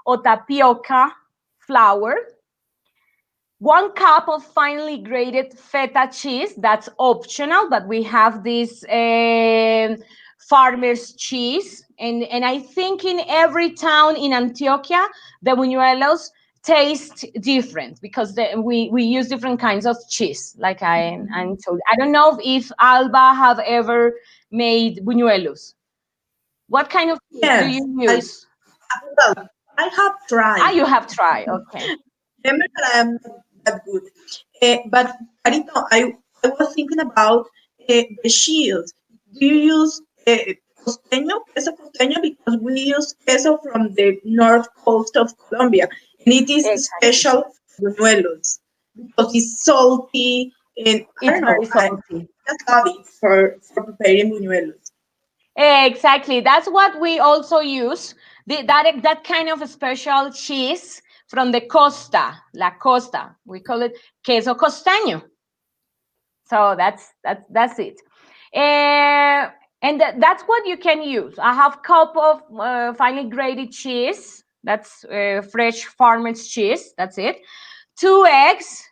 or tapioca flour, 1 cup of finely grated feta cheese. That's optional, but we have this farmer's cheese. And I think in every town in Antioquia, the buñuelos taste different because we use different kinds of cheese, like I'm told. I don't know if Alba have ever made buñuelos. What kind of cheese do Yes, you I use? well, I have Ah, tried. you have tried. Okay. Remember that I am not that good. But Carito, I was thinking about the shield. Do you use queso costeño? Because we use queso from the north coast of Colombia, and it is Exactly. special for buñuelos because it's salty, and I It's don't know, very I salty. just love it for preparing buñuelos. Exactly. That's what we also use. That kind of a special cheese from the Costa, La Costa. We call it queso costeño. So that's it. And that's what you can use. I have cup of finely grated cheese. That's fresh farmer's cheese. That's it. Two eggs,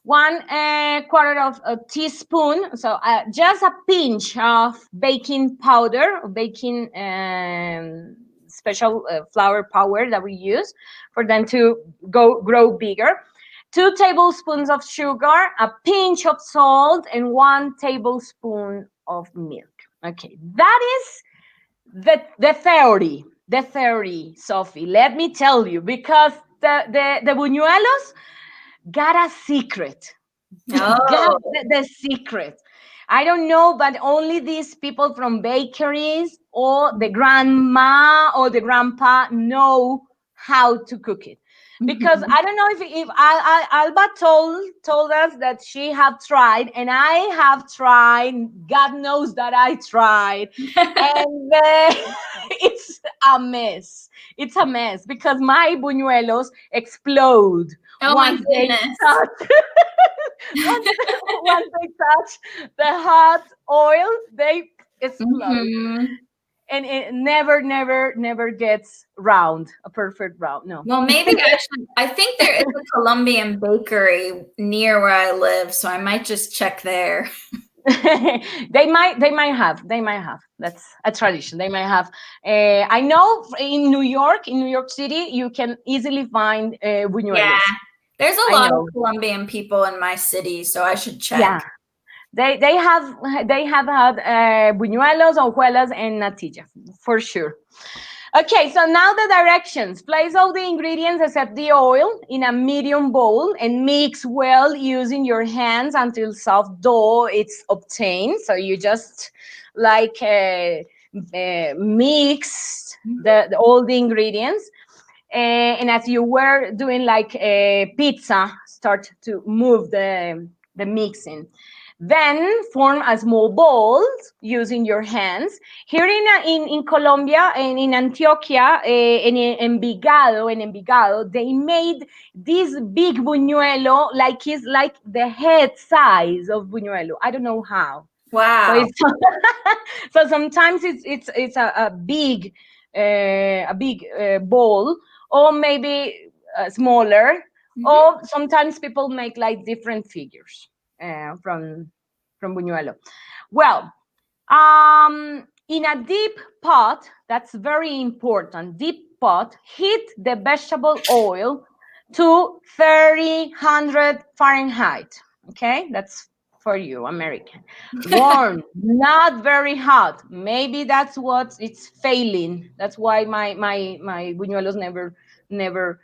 1/4 of a teaspoon, so just a pinch of baking powder, baking special flour powder that we use for them to grow bigger. 2 tablespoons of sugar, a pinch of salt, and 1 tablespoon of milk. Okay, that is the theory. The theory, Sophie. Let me tell you, because the buñuelos got a secret. Got Oh, the secret. I don't know, but only these people from bakeries or the grandma or the grandpa know how to cook it. Because mhm. I don't know if Alba told us that she have tried, and I have tried. God knows that I tried, and it's a mess. It's a mess because my buñuelos explode Oh my once they goodness. touch once, once they touch the hot oil, they explode. Mhm. And it never gets round, a perfect round. No. Well, maybe actually, I think there is a Colombian bakery near where I live, so I might just check there. They might have. That's a tradition. They might have. I know in New York City, you can easily find Yeah, buñuelos. there's a I lot of know. Colombian people in my city, so I should check. Yeah. They have had buñuelos, hojuelas, and natilla for sure. Okay, so now the directions. Place all the ingredients except the oil in a medium bowl and mix well using your hands until soft dough is obtained. So you just like mix all the ingredients. And as you were doing like a pizza, start to move the mixing. Then form a small balls using your hands. Here in Colombia and in Antioquia, in Envigado, they made this big buñuelo like it's like the head size of buñuelo. I don't know how. So Wow. it's so sometimes it's a big bowl, or maybe smaller, or sometimes people make like different figures from buñuelo. Well, in a deep pot, that's very important. Deep pot, heat the vegetable oil to 300 Fahrenheit. Okay, that's for you, American. Warm, not very hot. Maybe that's what it's failing. That's why my buñuelos never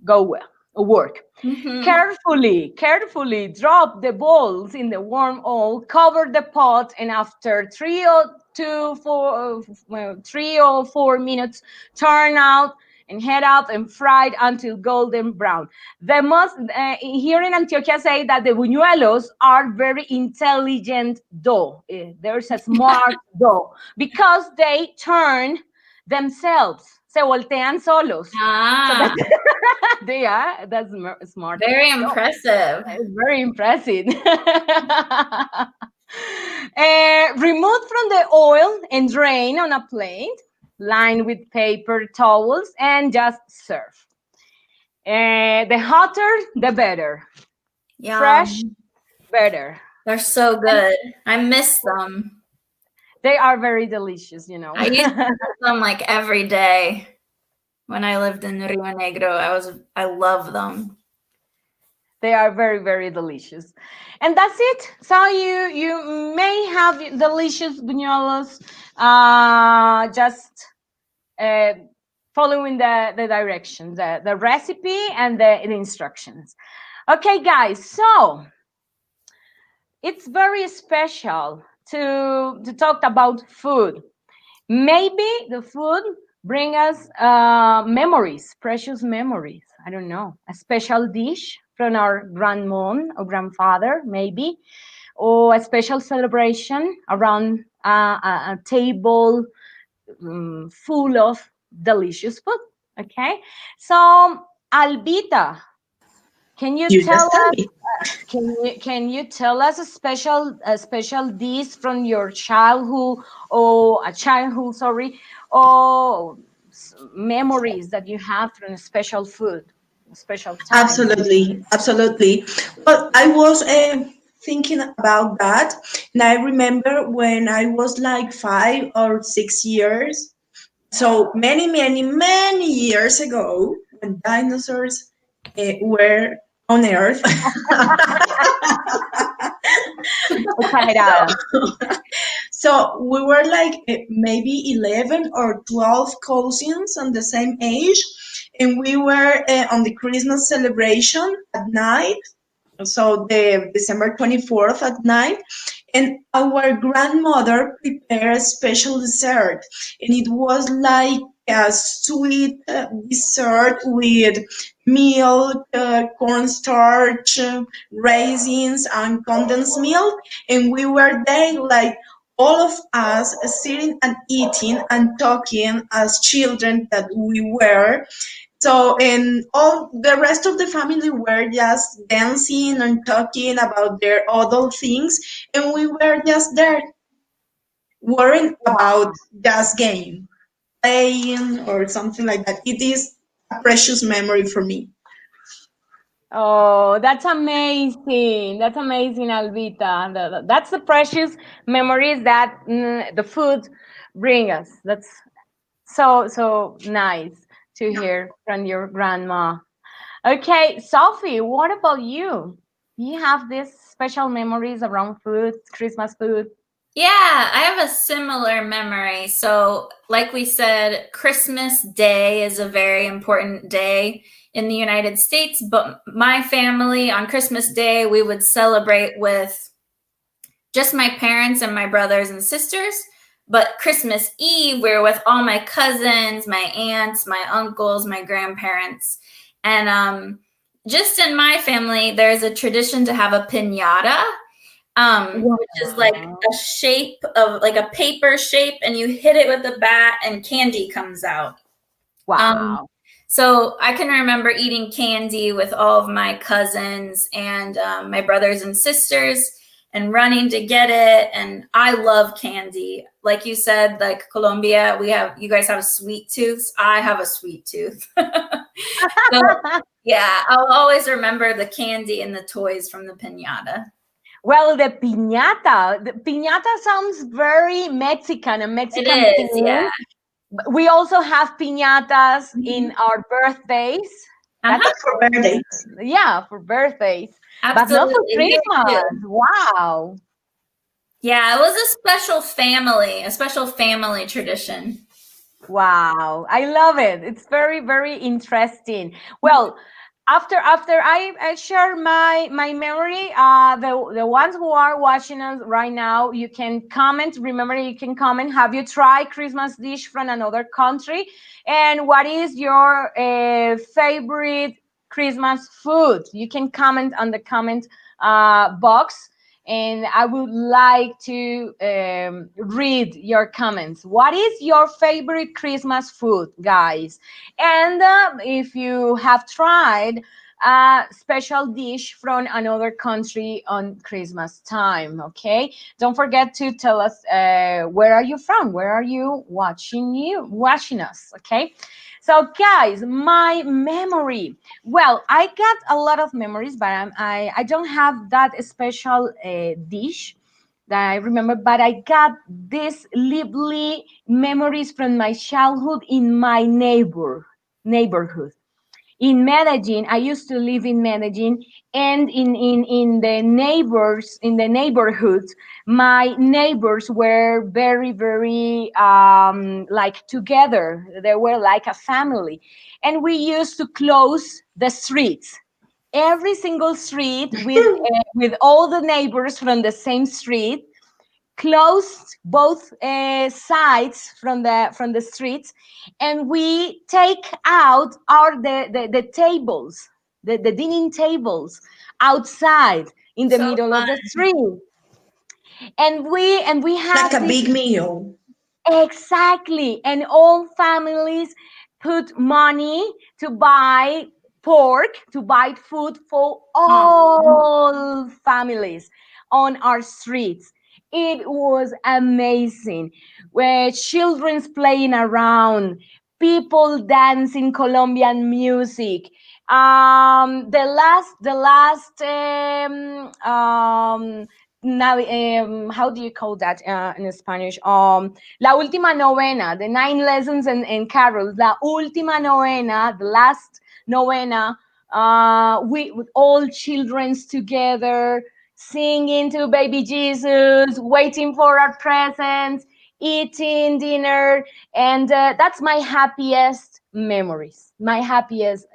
go well or work. Carefully drop the balls in the warm oil, cover the pot, and after 3 or 4 minutes, turn out and heat up and fried until golden brown. The most here in Antioquia say that the buñuelos are very intelligent dough. There's a smart dough because they turn themselves. Se voltean solos. Ah, So that's smart. very dough. impressive. Very impressive. Remove from the oil and drain on a plate, line with paper towels, and just serve. The hotter, the better. Yum. Fresh, better. They're so good. I miss them. They are very delicious, you know. I used to eat them like every day when I lived in Rio Negro. I love them. They are very, very delicious. And that's it. So you may have delicious buñuelos just following the directions, the recipe and the instructions. Okay, guys, so it's very special to talk about food. Maybe the food bring us memories, precious memories. I don't know, a special dish from our grandmom or grandfather, maybe, or a special celebration around a table full of delicious food. Okay, so Albita, can you You tell just tell us? me. Can you tell us a special dish from your childhood or a childhood, sorry, or memories that you have from a special food, a special time? Absolutely. Well, I was thinking about that, and I remember when I was like 5 or 6 years. So many years ago, when dinosaurs were on Earth. Exagerada. So we were like maybe 11 or 12 cousins on the same age, and we were on the Christmas celebration at night. So the December 24th at night, and our grandmother prepared a special dessert, and it was like a sweet dessert with milk, cornstarch, raisins, and condensed milk, and we were there like all of us sitting and eating and talking as children that we were. So, and all the rest of the family were just dancing and talking about their adult things, and we were just there worrying about just game, playing, or something like that. It is a precious memory for me. Oh, that's amazing. That's amazing, Alvita. That's the precious memories that the food bring us. That's so nice to hear from your grandma. Okay, Sophie, what about you? Do you have these special memories around food, Christmas food? Yeah, I have a similar memory. So, like we said, Christmas Day is a very important day in the United States, but my family on Christmas Day, we would celebrate with just my parents and my brothers and sisters. But Christmas Eve, we're with all my cousins, my aunts, my uncles, my grandparents. And just in my family, there's a tradition to have a piñata. which is like Wow. a shape of like a paper shape, and you hit it with a bat, and candy comes out. Um, Wow. so I can remember eating candy with all of my cousins and my brothers and sisters and running to get it. And I love candy. Like you said, like Colombia, you guys have sweet tooths. I have a sweet tooth. So yeah, I'll always remember the candy and the toys from the piñata. Well, the piñata. The piñata sounds very Mexican, a It Mexican is, yeah. thing. We also have piñatas in Mhm. our birthdays. Uh-huh. That's For birthday. yeah, for birthdays, but not for Absolutely. Here Christmas. too. Wow. Yeah, it was a special family tradition. Wow, I love it. It's very, very interesting. Well, after I share my memory, the ones who are watching us right now, you can comment. Remember, you can comment. Have you tried Christmas dish from another country? And what is your favorite Christmas food? You can comment on the comment box, and I would like to read your comments. What is your favorite Christmas food, guys? And if you have tried a special dish from another country on Christmas time, okay? Don't forget to tell us where are you from? Where are you watching us, okay? So, guys, my memory. Well, I got a lot of memories, but I don't have that special dish that I remember. But I got these lively memories from my childhood in my neighborhood in Medellin. I used to live in Medellin, and in the neighborhoods, my neighbors were very, very like together. They were like a family, and we used to close the streets, every single street, with all the neighbors from the same street, closed both sides from the streets, and we take out the tables, the dining tables, outside in the So middle of fun. the street, and we Like have a this. big meal. Exactly. And all families put money to buy pork, to buy food for Oh, all families on our streets. It was amazing. Where children's playing around, people dancing Colombian music. The last now how do you call that in Spanish? La última novena, the 9 lessons and carols. La última novena, the last novena. We with all childrens together, singing to baby Jesus, waiting for our presents, eating dinner, and that's my happiest memories. My happiest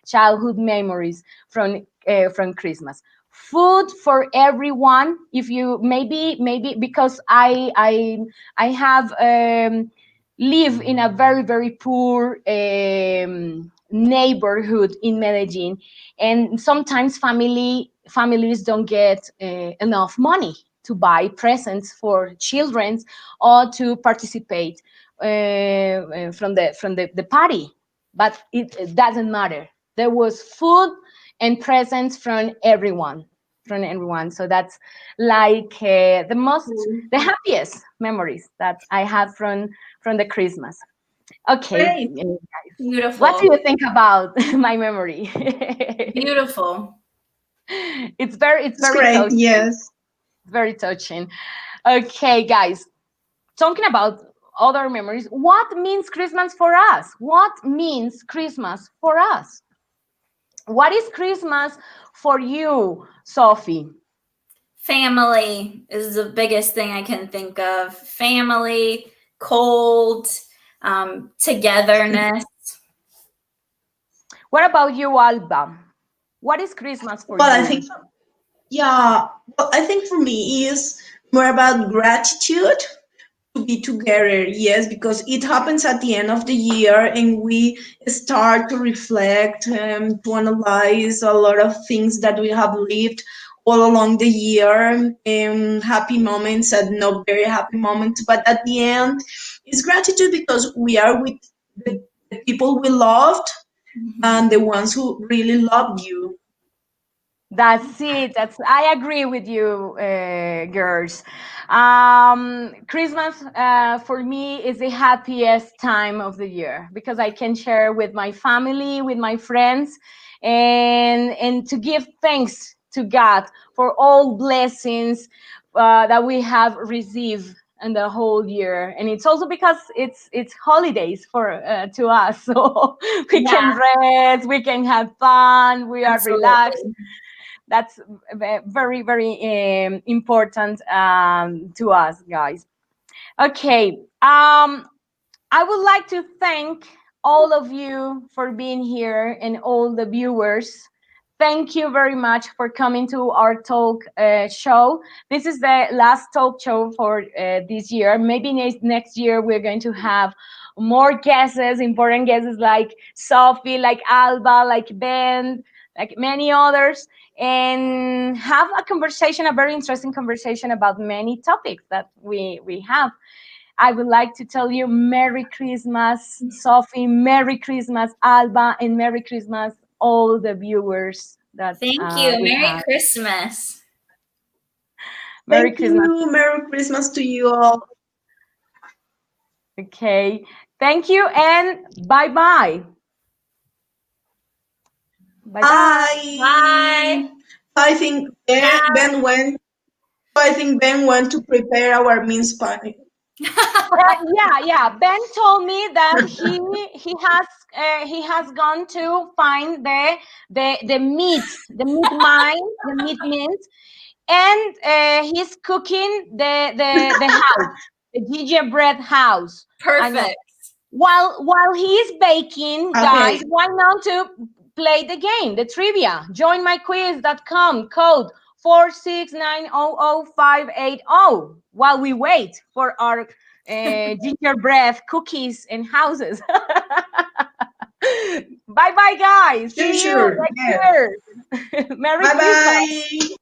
childhood memories from Christmas. Food for everyone. If you maybe because I have live in a very, very poor neighborhood in Medellin, and sometimes families don't get enough money to buy presents for children or to participate from the party. But it doesn't matter. There was food and presents from everyone. So that's like the happiest memories that I have from the Christmas. Okay, Great. what do beautiful. you think about my memory? Beautiful. It's It's very great. touching. Yes. Very touching. Okay, guys, talking about other memories. What means Christmas for us? What means Christmas for us? What is Christmas for you, Sophie? Family is the biggest thing I can think of. Family, cold, togetherness. What about you, Alba? What is Christmas for Well, I you? think, yeah, well, I think for me is more about gratitude to be together. Yes, because it happens at the end of the year and we start to reflect, to analyze a lot of things that we have lived all along the year, happy moments and not very happy moments. But at the end, it's gratitude because we are with the people we loved and the ones who really loved you. That's it. I agree with you, girls. Christmas for me is the happiest time of the year because I can share with my family, with my friends, and to give thanks to God for all blessings that we have received in the whole year. And it's also because it's holidays for to us, so we can Yeah, rest, we can have fun, we are relaxed. absolutely. That's very important to us, guys. Okay, I would like to thank all of you for being here and all the viewers. Thank you very much for coming to our talk show. This is the last talk show for this year. Maybe next year we're going to have more guests, important guests like Sophie, like Alba, like Ben, like many others, and have a conversation, a very interesting conversation about many topics that we have. I would like to tell you Merry Christmas, Sophie, Merry Christmas, Alba, and Merry Christmas, all the viewers that Thank you. we Merry have. Christmas. Merry Thank Christmas. you. Merry Christmas to you all. Okay. Thank you and bye-bye. Bye-bye. Bye. Bye. I think Ben, Ciao. Ben went. I think Ben went to prepare our mince pie. Yeah. Ben told me that he has gone to find the meat, the meat mint, and he's cooking the house, the gingerbread house. I know. Perfect. While he is baking, guys, Okay. why not to play the game, the trivia? Joinmyquiz.com code 469000580 while we wait for our gingerbread cookies and houses. Bye bye, guys. Sure, See you sure. next Yeah. year. Merry Bye Christmas. bye.